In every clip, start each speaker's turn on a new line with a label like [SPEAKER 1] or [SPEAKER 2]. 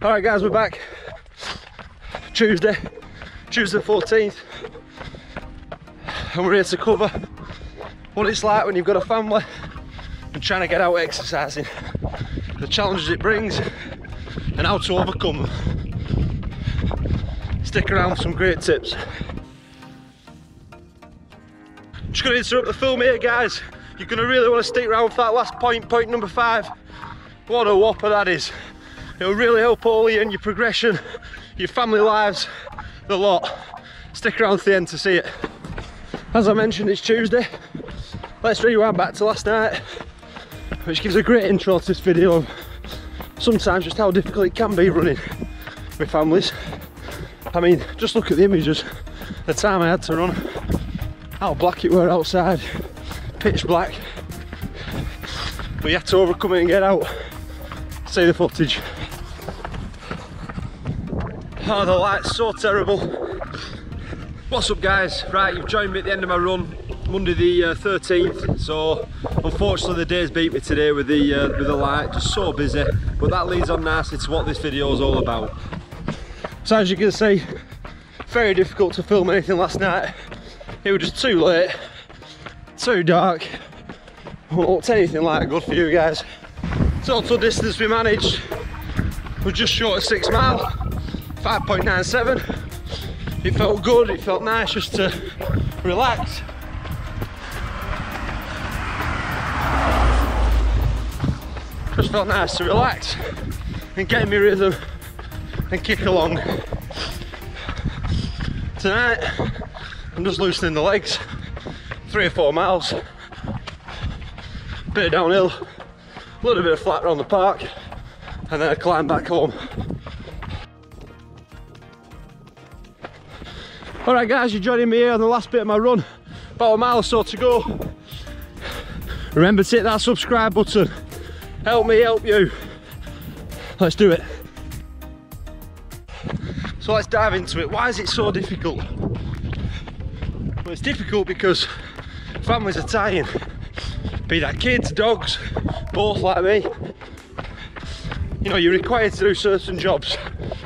[SPEAKER 1] Alright guys, we're back. Tuesday the 14th. And we're here to cover what it's like when you've got a family and trying to get out exercising. The challenges it brings and how to overcome them. Stick around for some great tips. Just going to interrupt the film here guys. You're going to really want to stick around for that last point, point number 5. What a whopper that is. It'll really help all of you in your progression, your family lives, the lot. Stick around to the end to see it. As I mentioned, it's Tuesday. Let's rewind back to last night, which gives a great intro to this video of sometimes just how difficult it can be running with families. I mean, just look at the images, the time I had to run, how black it were outside, pitch black. But you had to overcome it and get out. See the footage. Oh, the light's so terrible. What's up guys? Right, you've joined me at the end of my run, Monday the 13th. So unfortunately the day's beat me today with the light, just so busy. But that leads on nicely to what this video is all about. So as you can see, very difficult to film anything last night. It was just too late, too dark. Won't look anything like good for you guys. Total distance we managed was just short of 6 miles, 5.97. It felt good, it felt nice just to relax. Just felt nice to relax and get in my rhythm and kick along. Tonight, I'm just loosening the legs, 3 or 4 miles. Bit of downhill, a little bit of flat around the park, and then I climb back home. Alright guys, you're joining me here on the last bit of my run, about a mile or so to go. Remember to hit that subscribe button, help me help you. Let's do it. So let's dive into it. Why is it so difficult? Well, it's difficult because families are tiring. Be that kids, dogs, both like me. You know, you're required to do certain jobs.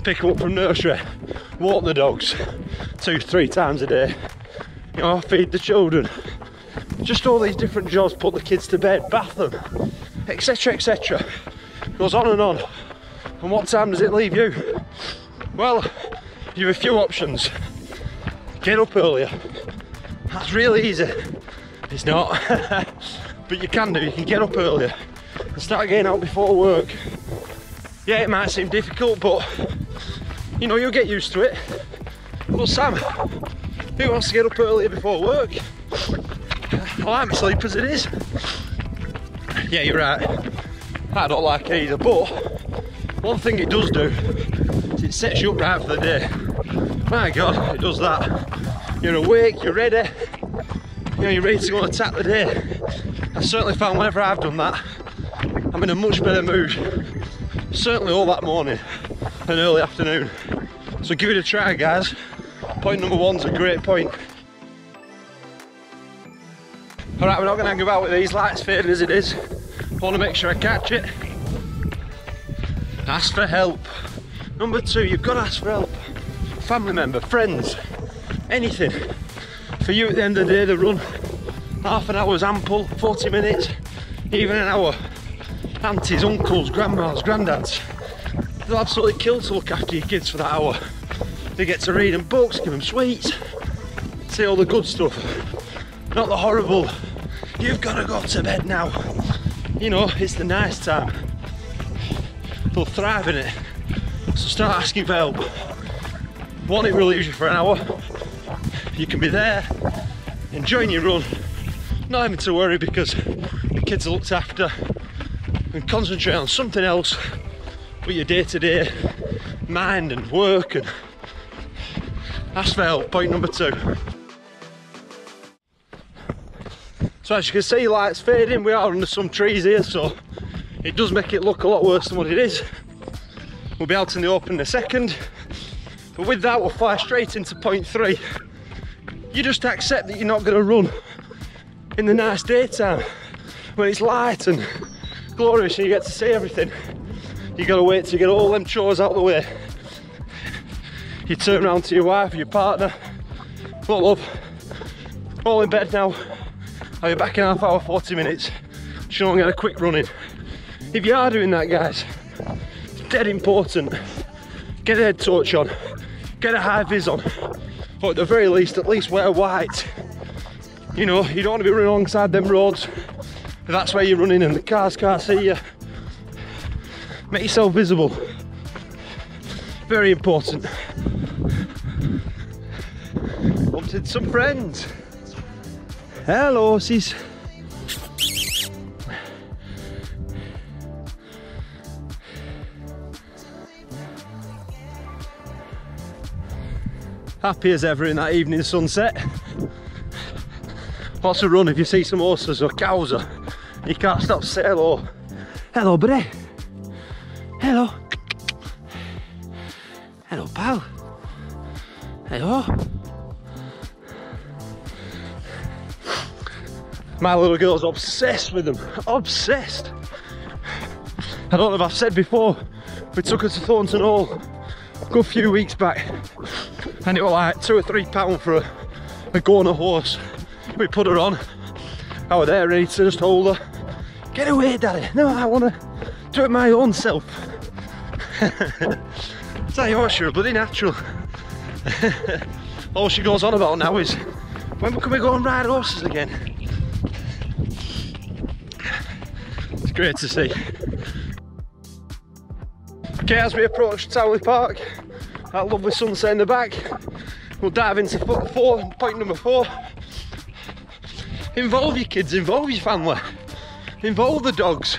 [SPEAKER 1] Pick them up from nursery, walk the dogs 2-3 times a day. You know, feed the children. Just all these different jobs, put the kids to bed, bath them, etc, etc. Goes on and on. And what time does it leave you? Well, you have a few options. Get up earlier. That's really easy. It's not. But you can do, you can get up earlier and start getting out before work. Yeah, it might seem difficult, but you know, you'll get used to it. Well, Sam, who wants to get up earlier before work? I like my sleep as it is. Yeah, you're right. I don't like it either, but one thing it does do is it sets you up right for the day. My God, it does that. You're awake, you're ready. You know, you're ready to go and attack the day. I've certainly found whenever I've done that, I'm in a much better mood. Certainly all that morning and early afternoon. So give it a try guys. Point number 1's a great point. Alright, we're not going to hang about with these lights fading as it is. I want to make sure I catch it. Ask for help. Number 2, you've got to ask for help. Family member, friends, anything. For you at the end of the day, the run, half an hour is ample, 40 minutes, even an hour. Aunties, uncles, grandmas, granddads, they'll absolutely kill to look after your kids for that hour. They get to read them books, give them sweets, see all the good stuff, not the horrible, you've got to go to bed now. You know, it's the nice time. They'll thrive in it. So start asking for help. One, it relieves you for an hour. You can be there, enjoying your run, not having to worry because the kids are looked after, and concentrate on something else with your day-to-day mind and work. And ask for help, point number 2. So as you can see, light's fading. We are under some trees here, so it does make it look a lot worse than what it is. We'll be out in the open in a second, but with that we'll fly straight into point 3. You just accept that you're not going to run in the nice daytime when it's light and glorious and you get to see everything. You gotta wait to get all them chores out of the way. You turn around to your wife or your partner. Look, love, all in bed now. I'll be back in half hour, 40 minutes. Just gonna get a quick run in. If you are doing that, guys, it's dead important. Get a head torch on, get a high vis on, or at the very least, at least wear white. You know, you don't want to be running alongside them roads if that's where you're running and the cars can't see you. Make yourself visible. Very important. Wanted some friends. Hello, sis. Happy as ever in that evening sunset. What's a run if you see some horses or cows or you can't stop to say hello. Hello, buddy. Hello. Hello, pal. Hello. My little girl's obsessed with them. Obsessed. I don't know if I've said before, we took her to Thornton Hall a good few weeks back and it was like £2 or £3 for a go on a horse. We put her on. I was there ready to just hold her. Get away, daddy. No, I want to do it my own self. Tell you what, you're bloody natural. All she goes on about now is, when can we go and ride horses again? It's great to see. Okay, as we approach Townley Park, that lovely sunset in the back, we'll dive into point number 4. Involve your kids, involve your family, involve the dogs.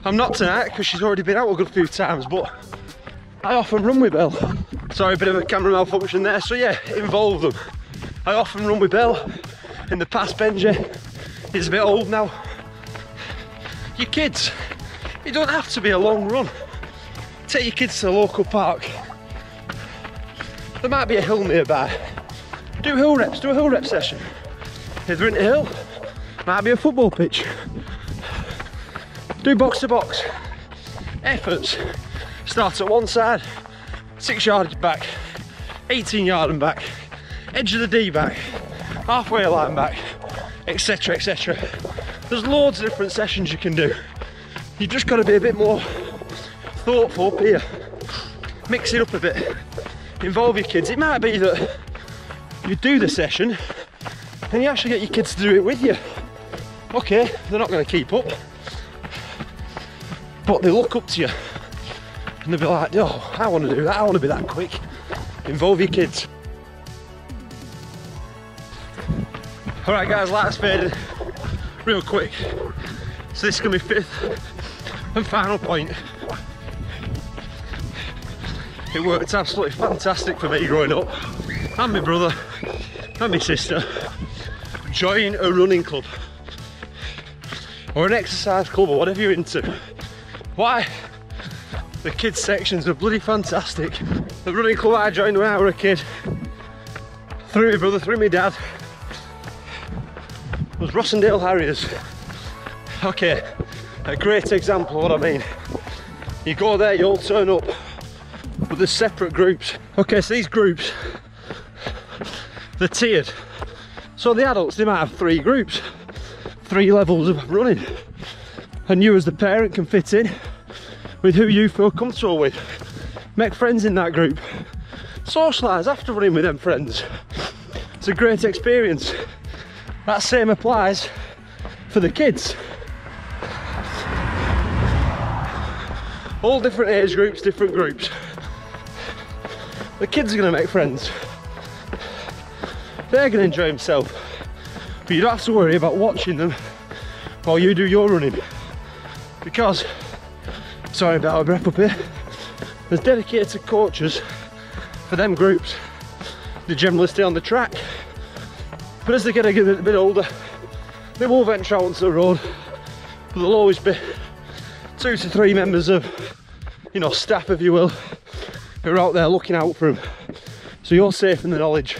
[SPEAKER 1] I'm not tonight because she's already been out a good few times, but I often run with Belle. Sorry, a bit of a camera malfunction there. So yeah, involve them. I often run with Belle. In the past, Benji is a bit old now. Your kids, it don't have to be a long run. Take your kids to the local park. There might be a hill nearby. Do hill reps, do a hill rep session. If they're into hill, might be a football pitch. Do box to box. Efforts. Start at one side, 6 yards back, 18 yard and back, edge of the D back, halfway line back, etc, etc. There's loads of different sessions you can do. You've just got to be a bit more thoughtful here. Mix it up a bit. Involve your kids. It might be that you do the session and you actually get your kids to do it with you. Okay, they're not going to keep up, but they look up to you and they'll be like, oh, I want to do that, I want to be that quick. Involve your kids. Alright guys, lights faded real quick. So this is going to be 5th and final point. It worked absolutely fantastic for me growing up, and my brother and my sister. Join a running club or an exercise club or whatever you're into. Why? The kids sections are bloody fantastic. The running club I joined when I was a kid, through my brother, through my dad, was Rossendale Harriers. Okay, a great example of what I mean. You go there, you all turn up, but there's separate groups. Okay, so these groups, they're tiered. So the adults, they might have 3 groups, 3 levels of running. And you as the parent can fit in with who you feel comfortable with. Make friends in that group. Socialise after running with them friends. It's a great experience. That same applies for the kids. All different age groups, different groups. The kids are going to make friends. They're going to enjoy themselves. But you don't have to worry about watching them while you do your running. Because, sorry about a breath up here, there's dedicated coaches for them groups. They generally stay on the track. But as they get a bit older, they will venture out onto the road. But there'll always be 2 to 3 members of, you know, staff, if you will, who are out there looking out for them. So you're safe in the knowledge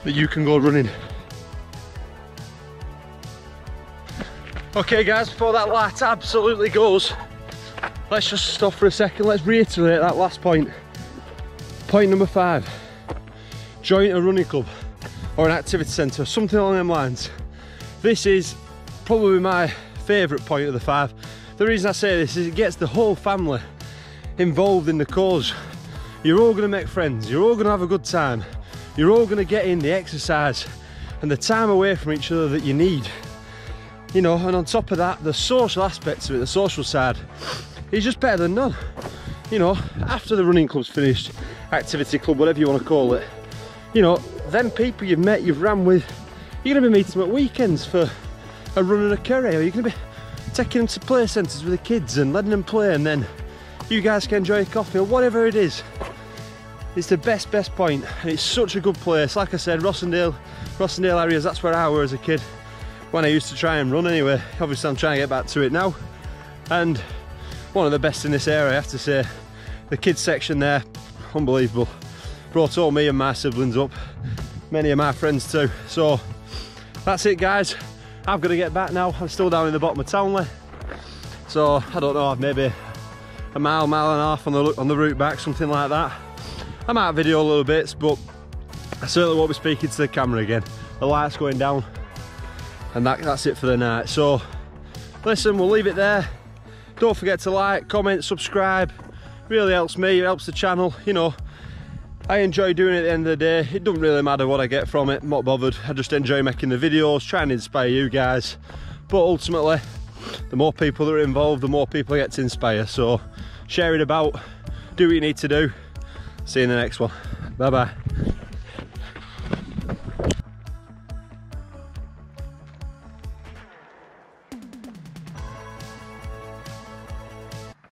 [SPEAKER 1] that you can go running. Okay guys, before that light absolutely goes, let's just stop for a second. Let's reiterate that last point. Point number 5. Join a running club or an activity centre, something along them lines. This is probably my favourite point of the 5. The reason I say this is it gets the whole family involved in the cause. You're all going to make friends, you're all going to have a good time, you're all going to get in the exercise and the time away from each other that you need. You know, and on top of that, the social aspects of it, the social side, is just better than none. You know, after the running club's finished, activity club, whatever you want to call it, you know, them people you've met, you've ran with, you're going to be meeting them at weekends for a run and a curry, or you're going to be taking them to play centres with the kids and letting them play, and then you guys can enjoy a coffee or whatever it is. It's the best point, and it's such a good place. Like I said, Rossendale areas, that's where I was as a kid when I used to try and run anyway. Obviously I'm trying to get back to it now, and one of the best in this area, I have to say. The kids section there, unbelievable. Brought all me and my siblings up, many of my friends too. So that's it guys, I've got to get back now. I'm still down in the bottom of Townley, so I don't know, maybe a mile and a half on the route back, something like that. I might video a little bits, but I certainly won't be speaking to the camera again. The light's going down, and that's it for the night. So listen, we'll leave it there. Don't forget to like, comment, subscribe. Really helps me, it helps the channel. You know, I enjoy doing it at the end of the day. It doesn't really matter what I get from it, I'm not bothered. I just enjoy making the videos, trying to inspire you guys. But ultimately, the more people that are involved, the more people I get to inspire. So share it about, do what you need to do. See you in the next one. Bye bye.